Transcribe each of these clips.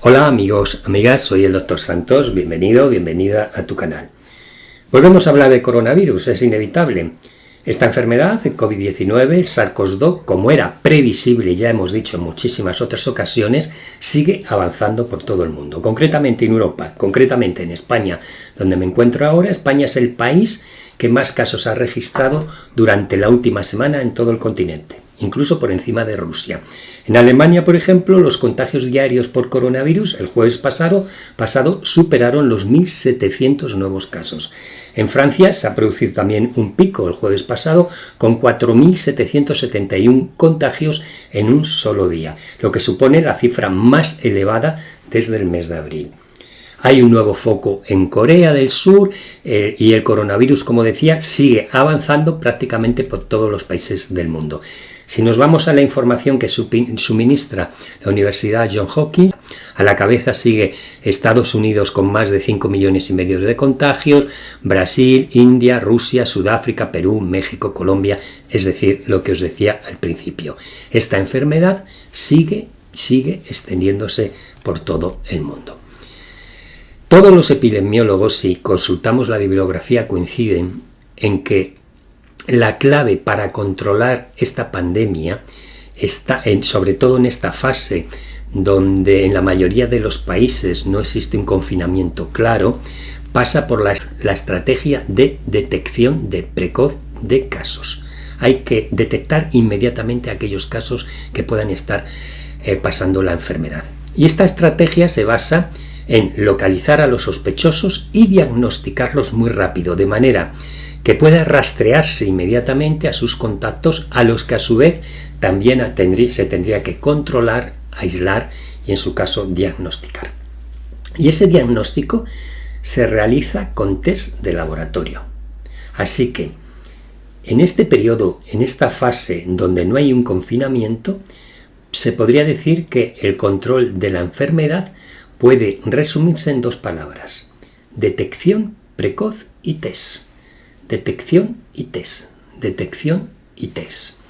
Hola amigos, amigas, soy el Dr. Santos, bienvenida a tu canal. Volvemos a hablar de coronavirus, es inevitable. Esta enfermedad, el COVID-19, el SARS-CoV-2, como era previsible, ya hemos dicho en muchísimas otras ocasiones, sigue avanzando por todo el mundo. Concretamente en Europa, concretamente en España, donde me encuentro ahora. España es el país que más casos ha registrado durante la última semana en todo el continente, incluso por encima de Rusia. En Alemania, por ejemplo, los contagios diarios por coronavirus el jueves pasado superaron los 1.700 nuevos casos. En Francia se ha producido también un pico el jueves pasado con 4.771 contagios en un solo día, lo que supone la cifra más elevada desde el mes de abril. Hay un nuevo foco en Corea del Sur y el coronavirus, como decía, sigue avanzando prácticamente por todos los países del mundo. Si nos vamos a la información que suministra la Universidad Johns Hopkins, a la cabeza sigue Estados Unidos con más de 5,5 millones de contagios, Brasil, India, Rusia, Sudáfrica, Perú, México, Colombia, es decir, lo que os decía al principio. Esta enfermedad sigue extendiéndose por todo el mundo. Todos los epidemiólogos, si consultamos la bibliografía, coinciden en que la clave para controlar esta pandemia está sobre todo en esta fase donde en la mayoría de los países no existe un confinamiento claro, pasa por la estrategia de detección precoz de casos. Hay que detectar inmediatamente aquellos casos que puedan estar pasando la enfermedad. Y esta estrategia se basa en localizar a los sospechosos y diagnosticarlos muy rápido, de manera que pueda rastrearse inmediatamente a sus contactos, a los que a su vez también se tendría que controlar, aislar y en su caso diagnosticar. Y ese diagnóstico se realiza con test de laboratorio. Así que en este periodo, en esta fase donde no hay un confinamiento, se podría decir que el control de la enfermedad puede resumirse en dos palabras: detección precoz y test. Detección y test, detección y test.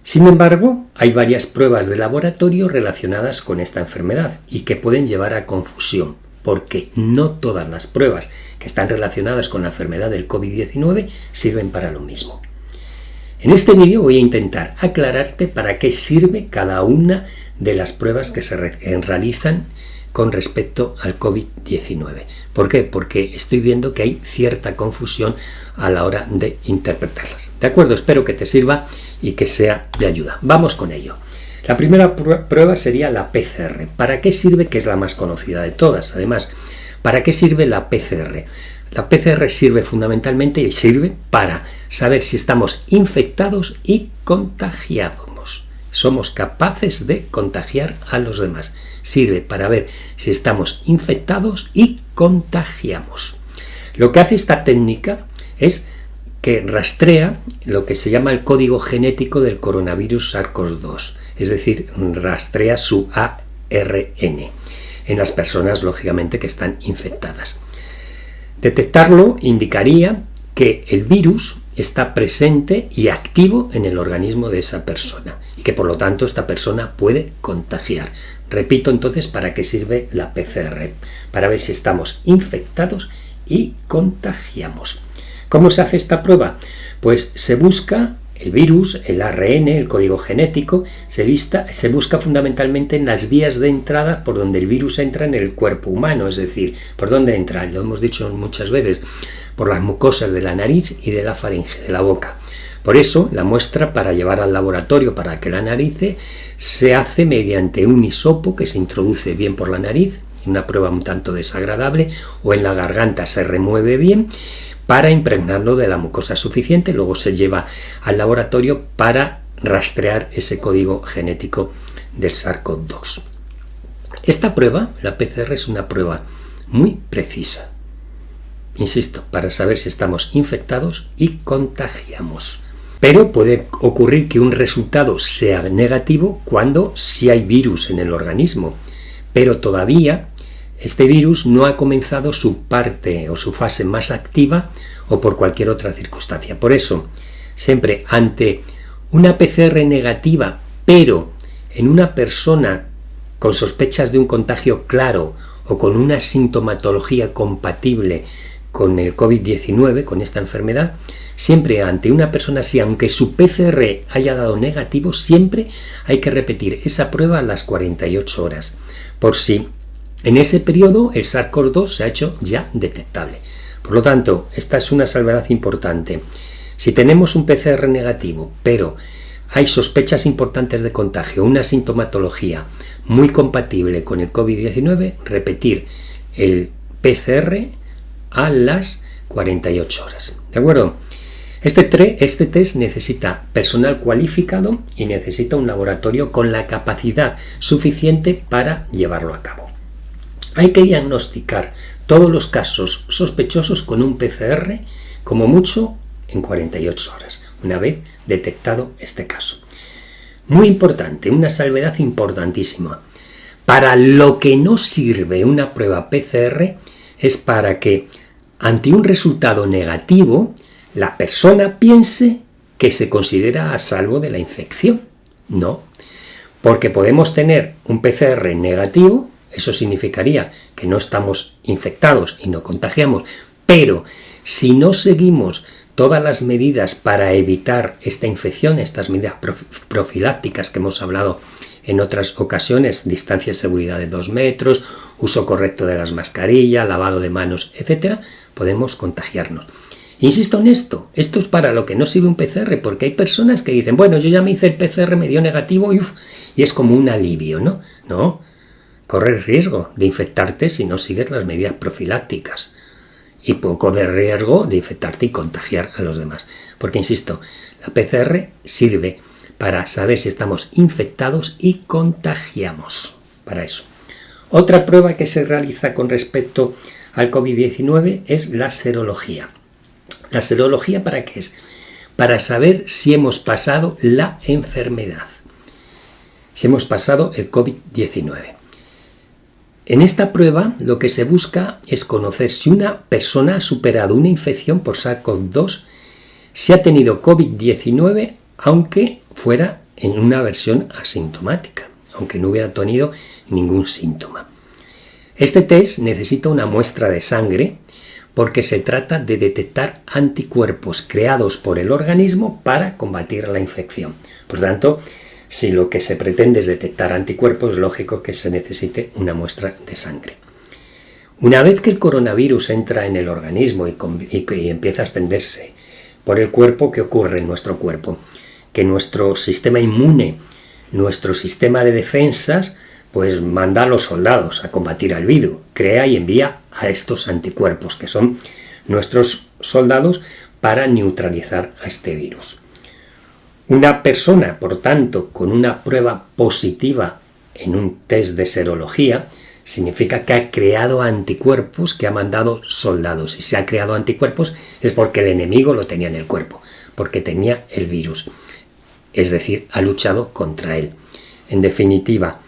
Sin embargo, hay varias pruebas de laboratorio relacionadas con esta enfermedad y que pueden llevar a confusión, porque no todas las pruebas que están relacionadas con la enfermedad del COVID-19 sirven para lo mismo. En este vídeo voy a intentar aclararte para qué sirve cada una de las pruebas que se realizan con respecto al COVID-19. ¿Por qué? Porque estoy viendo que hay cierta confusión a la hora de interpretarlas. ¿De acuerdo? Espero que te sirva y que sea de ayuda. Vamos con ello. La primera prueba sería la PCR. ¿Para qué sirve? Que es la más conocida de todas. Además, ¿para qué sirve la PCR? La PCR sirve fundamentalmente y sirve para saber si estamos infectados y contagiados. Somos capaces de contagiar a los demás. Sirve para ver si estamos infectados y contagiamos. Lo que hace esta técnica es que rastrea lo que se llama el código genético del coronavirus SARS-CoV-2, es decir, rastrea su ARN en las personas, lógicamente, que están infectadas. Detectarlo indicaría que el virus está presente y activo en el organismo de esa persona y que por lo tanto esta persona puede contagiar. Repito entonces, ¿para qué sirve la PCR? Para ver si estamos infectados y contagiamos. ¿Cómo se hace esta prueba? Pues se busca el virus, el ARN, el código genético, se busca fundamentalmente en las vías de entrada por donde el virus entra en el cuerpo humano, es decir, ¿por dónde entra? Lo hemos dicho muchas veces, por las mucosas de la nariz y de la faringe, de la boca. Por eso, la muestra para llevar al laboratorio para que la analice se hace mediante un hisopo que se introduce bien por la nariz, una prueba un tanto desagradable, o en la garganta se remueve bien para impregnarlo de la mucosa suficiente, luego se lleva al laboratorio para rastrear ese código genético del SARS-CoV-2. Esta prueba, la PCR, es una prueba muy precisa, insisto, para saber si estamos infectados y contagiamos. Pero puede ocurrir que un resultado sea negativo cuando sí hay virus en el organismo, pero todavía este virus no ha comenzado su parte o su fase más activa o por cualquier otra circunstancia. Por eso, siempre ante una PCR negativa, pero en una persona con sospechas de un contagio claro o con una sintomatología compatible con el COVID-19, con esta enfermedad, siempre ante una persona así, aunque su PCR haya dado negativo, siempre hay que repetir esa prueba a las 48 horas, por si en ese periodo el SARS-CoV-2 se ha hecho ya detectable. Por lo tanto, esta es una salvedad importante. Si tenemos un PCR negativo, pero hay sospechas importantes de contagio, una sintomatología muy compatible con el COVID-19, repetir el PCR a las 48 horas. ¿De acuerdo? Este test necesita personal cualificado y necesita un laboratorio con la capacidad suficiente para llevarlo a cabo. Hay que diagnosticar todos los casos sospechosos con un PCR, como mucho, en 48 horas, una vez detectado este caso. Muy importante, una salvedad importantísima. Para lo que no sirve una prueba PCR es para que, ante un resultado negativo, la persona piense que se considera a salvo de la infección. No, porque podemos tener un PCR negativo, eso significaría que no estamos infectados y no contagiamos, pero si no seguimos todas las medidas para evitar esta infección, estas medidas profilácticas que hemos hablado en otras ocasiones, distancia de seguridad de 2 metros, uso correcto de las mascarillas, lavado de manos, etc., podemos contagiarnos. Insisto en esto es para lo que no sirve un PCR, porque hay personas que dicen, bueno, yo ya me hice el PCR, me dio negativo y es como un alivio, ¿no? No, corres riesgo de infectarte si no sigues las medidas profilácticas y poco de riesgo de infectarte y contagiar a los demás. Porque, insisto, la PCR sirve para saber si estamos infectados y contagiamos. Para eso. Otra prueba que se realiza con respecto al COVID-19 es la serología. ¿La serología para qué es? Para saber si hemos pasado la enfermedad, si hemos pasado el COVID-19. En esta prueba lo que se busca es conocer si una persona ha superado una infección por SARS-CoV-2, si ha tenido COVID-19, aunque fuera en una versión asintomática, aunque no hubiera tenido ningún síntoma. Este test necesita una muestra de sangre porque se trata de detectar anticuerpos creados por el organismo para combatir la infección. Por tanto, si lo que se pretende es detectar anticuerpos, es lógico que se necesite una muestra de sangre. Una vez que el coronavirus entra en el organismo y empieza a extenderse por el cuerpo, ¿qué ocurre en nuestro cuerpo? Que nuestro sistema inmune, nuestro sistema de defensas, pues manda a los soldados a combatir al virus, crea y envía a estos anticuerpos, que son nuestros soldados, para neutralizar a este virus. Una persona, por tanto, con una prueba positiva en un test de serología, significa que ha creado anticuerpos, que ha mandado soldados. Si se ha creado anticuerpos es porque el enemigo lo tenía en el cuerpo, porque tenía el virus. Es decir, ha luchado contra él. En definitiva,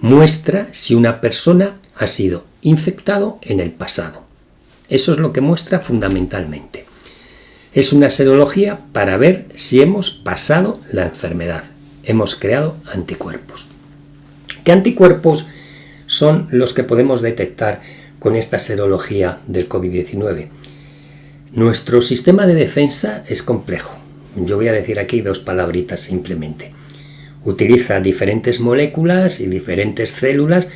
muestra si una persona ha sido infectado en el pasado. Eso es lo que muestra fundamentalmente. Es una serología para ver si hemos pasado la enfermedad. Hemos creado anticuerpos. ¿Qué anticuerpos son los que podemos detectar con esta serología del COVID-19? Nuestro sistema de defensa es complejo. Yo voy a decir aquí 2 palabritas simplemente. Utiliza diferentes moléculas y diferentes células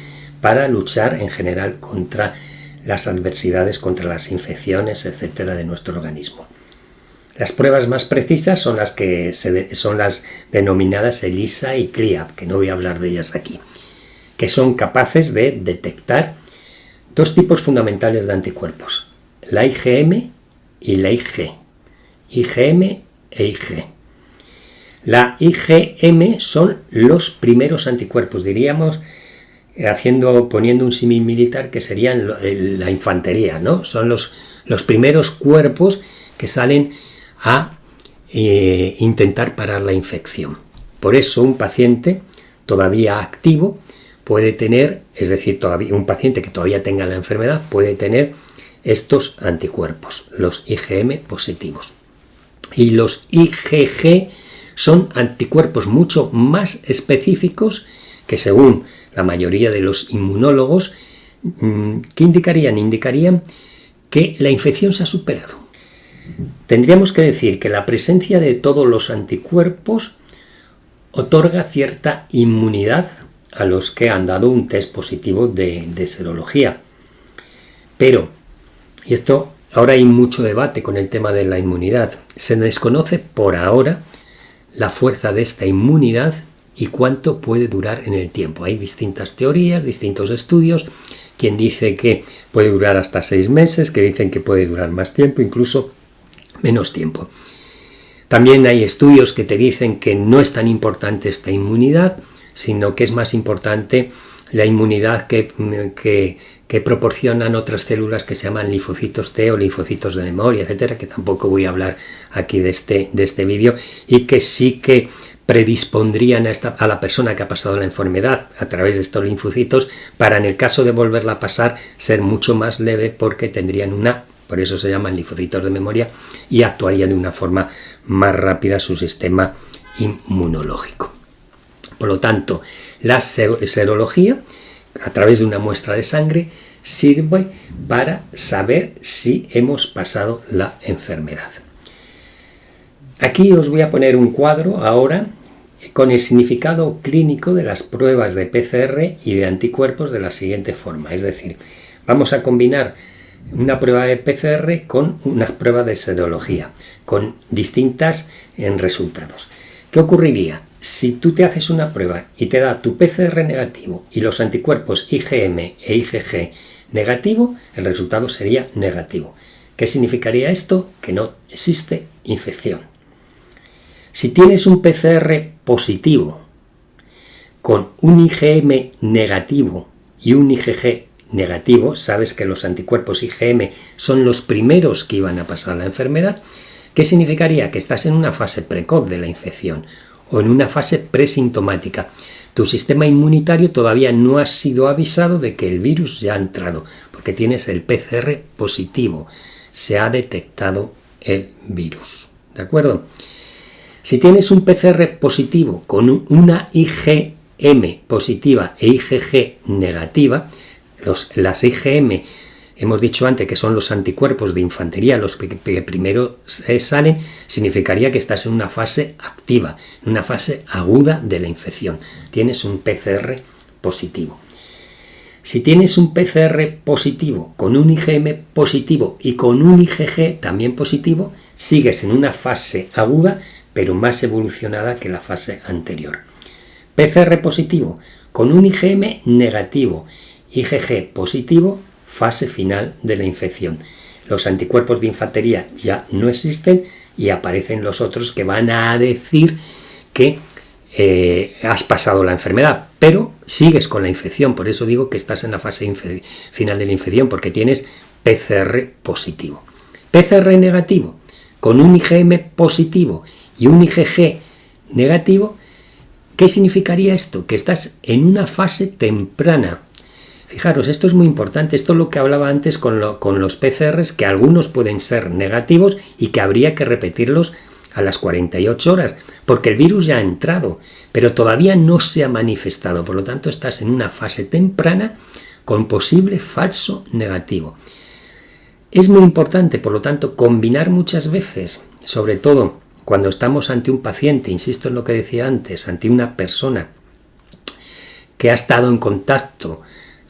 para luchar en general contra las adversidades, contra las infecciones, etcétera, de nuestro organismo. Las pruebas más precisas son las denominadas ELISA y CLIA, que no voy a hablar de ellas aquí, que son capaces de detectar 2 tipos fundamentales de anticuerpos, la IgM y la IG. IgM e IG. La IgM son los primeros anticuerpos, diríamos, poniendo un símil militar, que serían la infantería, ¿no? Son los primeros cuerpos que salen a intentar parar la infección. Por eso un paciente todavía activo puede tener, es decir, un paciente que todavía tenga la enfermedad puede tener estos anticuerpos, los IgM positivos. Y los IgG son anticuerpos mucho más específicos que, según la mayoría de los inmunólogos, ¿qué indicarían? Indicarían que la infección se ha superado. Tendríamos que decir que la presencia de todos los anticuerpos otorga cierta inmunidad a los que han dado un test positivo de serología. Pero, y esto, ahora hay mucho debate con el tema de la inmunidad, se desconoce por ahora la fuerza de esta inmunidad y cuánto puede durar en el tiempo. Hay distintas teorías, distintos estudios, quien dice que puede durar hasta 6 meses, que dicen que puede durar más tiempo, incluso menos tiempo. También hay estudios que te dicen que no es tan importante esta inmunidad, sino que es más importante la inmunidad que proporcionan otras células que se llaman linfocitos T o linfocitos de memoria, etcétera, que tampoco voy a hablar aquí de este vídeo, y que sí que predispondrían a la persona que ha pasado la enfermedad a través de estos linfocitos para, en el caso de volverla a pasar, ser mucho más leve, porque tendrían por eso se llaman linfocitos de memoria, y actuaría de una forma más rápida su sistema inmunológico. Por lo tanto, la serología, a través de una muestra de sangre, sirve para saber si hemos pasado la enfermedad. Aquí os voy a poner un cuadro ahora con el significado clínico de las pruebas de PCR y de anticuerpos de la siguiente forma. Es decir, vamos a combinar una prueba de PCR con una prueba de serología, con distintas resultados. ¿Qué ocurriría? Si tú te haces una prueba y te da tu PCR negativo y los anticuerpos IgM e IgG negativo, el resultado sería negativo. ¿Qué significaría esto? Que no existe infección. Si tienes un PCR positivo con un IgM negativo y un IgG negativo, sabes que los anticuerpos IgM son los primeros que iban a pasar la enfermedad, ¿qué significaría? Que estás en una fase precoz de la infección o en una fase presintomática. Tu sistema inmunitario todavía no ha sido avisado de que el virus ya ha entrado, porque tienes el PCR positivo, se ha detectado el virus. ¿De acuerdo? Si tienes un PCR positivo con una IgM positiva e IgG negativa, las IgM, hemos dicho antes que son los anticuerpos de infantería, los que primero salen, significaría que estás en una fase activa, en una fase aguda de la infección. Tienes un PCR positivo. Si tienes un PCR positivo con un IgM positivo y con un IgG también positivo, sigues en una fase aguda, pero más evolucionada que la fase anterior. PCR positivo con un IgM negativo, IgG positivo, fase final de la infección. Los anticuerpos de infantería ya no existen y aparecen los otros que van a decir que has pasado la enfermedad, pero sigues con la infección. Por eso digo que estás en la fase final de la infección, porque tienes PCR positivo. PCR negativo con un IgM positivo y un IgG negativo, ¿qué significaría esto? Que estás en una fase temprana. Fijaros, esto es muy importante, esto es lo que hablaba antes con los PCRs, que algunos pueden ser negativos y que habría que repetirlos a las 48 horas, porque el virus ya ha entrado, pero todavía no se ha manifestado, por lo tanto estás en una fase temprana con posible falso negativo. Es muy importante, por lo tanto, combinar muchas veces, sobre todo cuando estamos ante un paciente, insisto en lo que decía antes, ante una persona que ha estado en contacto,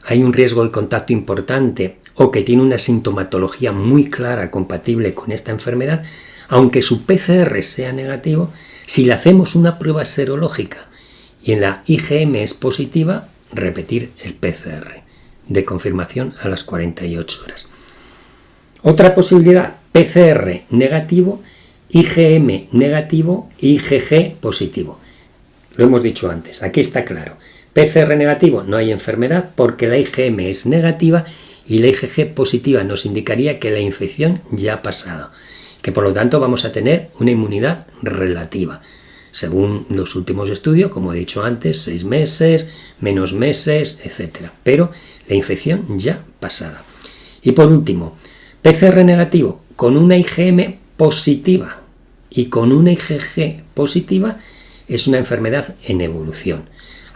hay un riesgo de contacto importante o que tiene una sintomatología muy clara compatible con esta enfermedad, aunque su PCR sea negativo, si le hacemos una prueba serológica y en la IgM es positiva, repetir el PCR de confirmación a las 48 horas. Otra posibilidad, PCR negativo, IgM negativo, IgG positivo. Lo hemos dicho antes, aquí está claro. PCR negativo, no hay enfermedad porque la IgM es negativa y la IgG positiva nos indicaría que la infección ya ha pasado, que por lo tanto vamos a tener una inmunidad relativa. Según los últimos estudios, como he dicho antes, 6 meses, menos meses, etc. Pero la infección ya pasada. Y por último, PCR negativo con una IgM positiva y con una IgG positiva es una enfermedad en evolución.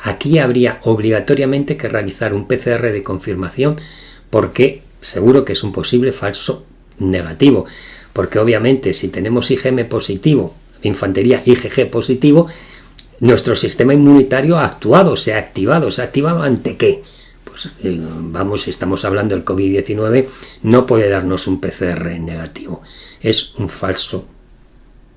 Aquí habría obligatoriamente que realizar un PCR de confirmación porque seguro que es un posible falso negativo, porque obviamente si tenemos IgM positivo, infantería IgG positivo, nuestro sistema inmunitario ha actuado, se ha activado ¿ante qué? Pues vamos, estamos hablando del COVID-19, no puede darnos un PCR negativo, es un falso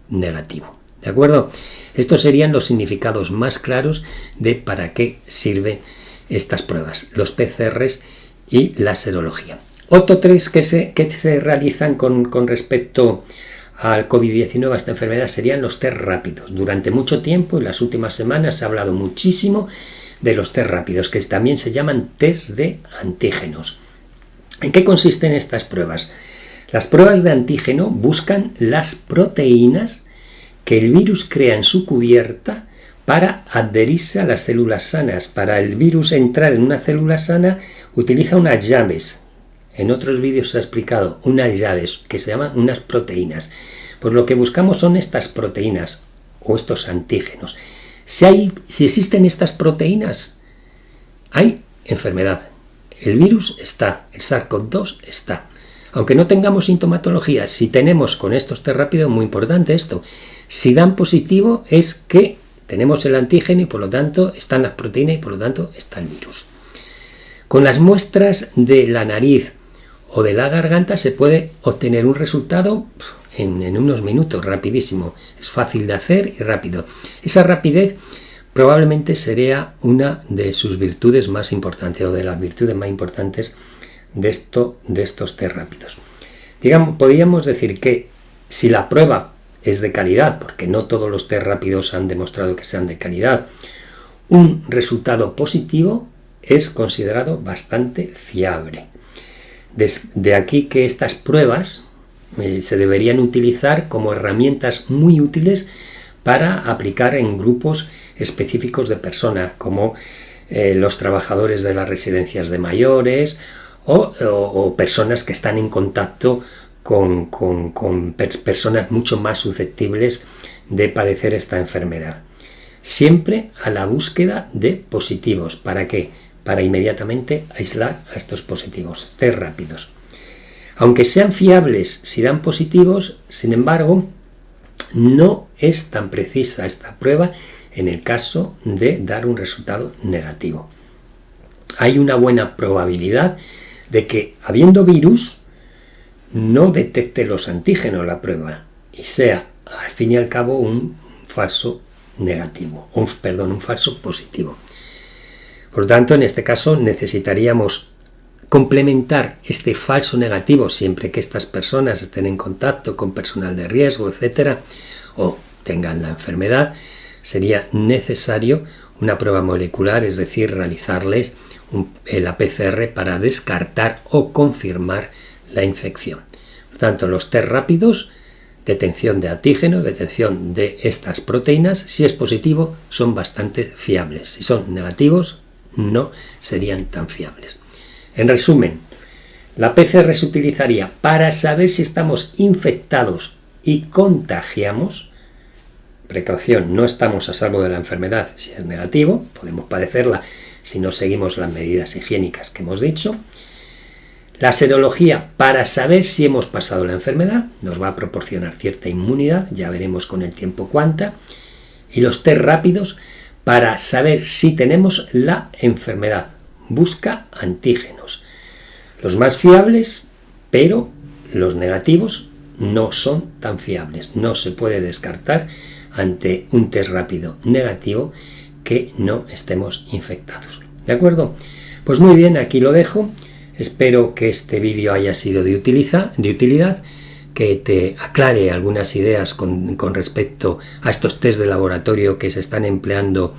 negativo, ¿de acuerdo? Estos serían los significados más claros de para qué sirven estas pruebas, los PCRs y la serología. Otro tres que se realizan con respecto al COVID-19, a esta enfermedad, serían los test rápidos. Durante mucho tiempo, en las últimas semanas, se ha hablado muchísimo de los test rápidos, que también se llaman test de antígenos. ¿En qué consisten estas pruebas? Las pruebas de antígeno buscan las proteínas que el virus crea en su cubierta para adherirse a las células sanas. Para el virus entrar en una célula sana, utiliza unas llaves. En otros vídeos se ha explicado unas llaves que se llaman unas proteínas. Pues lo que buscamos son estas proteínas o estos antígenos. Si existen estas proteínas, hay enfermedad. El virus está, el SARS-CoV-2 está. Aunque no tengamos sintomatología, si tenemos con estos test rápidos, muy importante esto, si dan positivo es que tenemos el antígeno y por lo tanto están las proteínas y por lo tanto está el virus. Con las muestras de la nariz o de la garganta se puede obtener un resultado en unos minutos, rapidísimo. Es fácil de hacer y rápido. Esa rapidez probablemente sería una de sus virtudes más importantes o de las virtudes más importantes de estos test rápidos. Podríamos decir que si la prueba es de calidad, porque no todos los test rápidos han demostrado que sean de calidad, un resultado positivo es considerado bastante fiable. De aquí que estas pruebas se deberían utilizar como herramientas muy útiles para aplicar en grupos específicos de personas, como los trabajadores de las residencias de mayores o personas que están en contacto con personas mucho más susceptibles de padecer esta enfermedad. Siempre a la búsqueda de positivos. ¿Para qué? Para inmediatamente aislar a estos positivos, test rápidos. Aunque sean fiables si dan positivos, sin embargo, no es tan precisa esta prueba en el caso de dar un resultado negativo. Hay una buena probabilidad de que, habiendo virus, no detecte los antígenos la prueba y sea, al fin y al cabo, un falso negativo, un falso positivo. Por lo tanto, en este caso necesitaríamos complementar este falso negativo siempre que estas personas estén en contacto con personal de riesgo, etcétera, o tengan la enfermedad. Sería necesario una prueba molecular, es decir, realizarles la PCR para descartar o confirmar la infección. Por lo tanto, los test rápidos, detección de antígenos, detección de estas proteínas, si es positivo, son bastante fiables. Si son negativos, no serían tan fiables. En resumen, la PCR se utilizaría para saber si estamos infectados y contagiamos. Precaución, no estamos a salvo de la enfermedad si es negativo, podemos padecerla si no seguimos las medidas higiénicas que hemos dicho. La serología para saber si hemos pasado la enfermedad, nos va a proporcionar cierta inmunidad, ya veremos con el tiempo cuánta. Y los test rápidos para saber si tenemos la enfermedad, busca antígenos. Los más fiables, pero los negativos no son tan fiables. No se puede descartar ante un test rápido negativo que no estemos infectados. ¿De acuerdo? Pues muy bien, aquí lo dejo. Espero que este vídeo haya sido de utilidad, que te aclare algunas ideas con respecto a estos test de laboratorio que se están empleando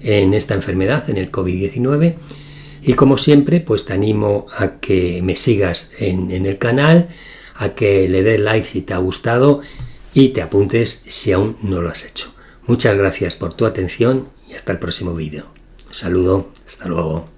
en esta enfermedad, en el COVID-19. Y como siempre, pues te animo a que me sigas en el canal, a que le des like si te ha gustado y te apuntes si aún no lo has hecho. Muchas gracias por tu atención y hasta el próximo vídeo. Un saludo, hasta luego.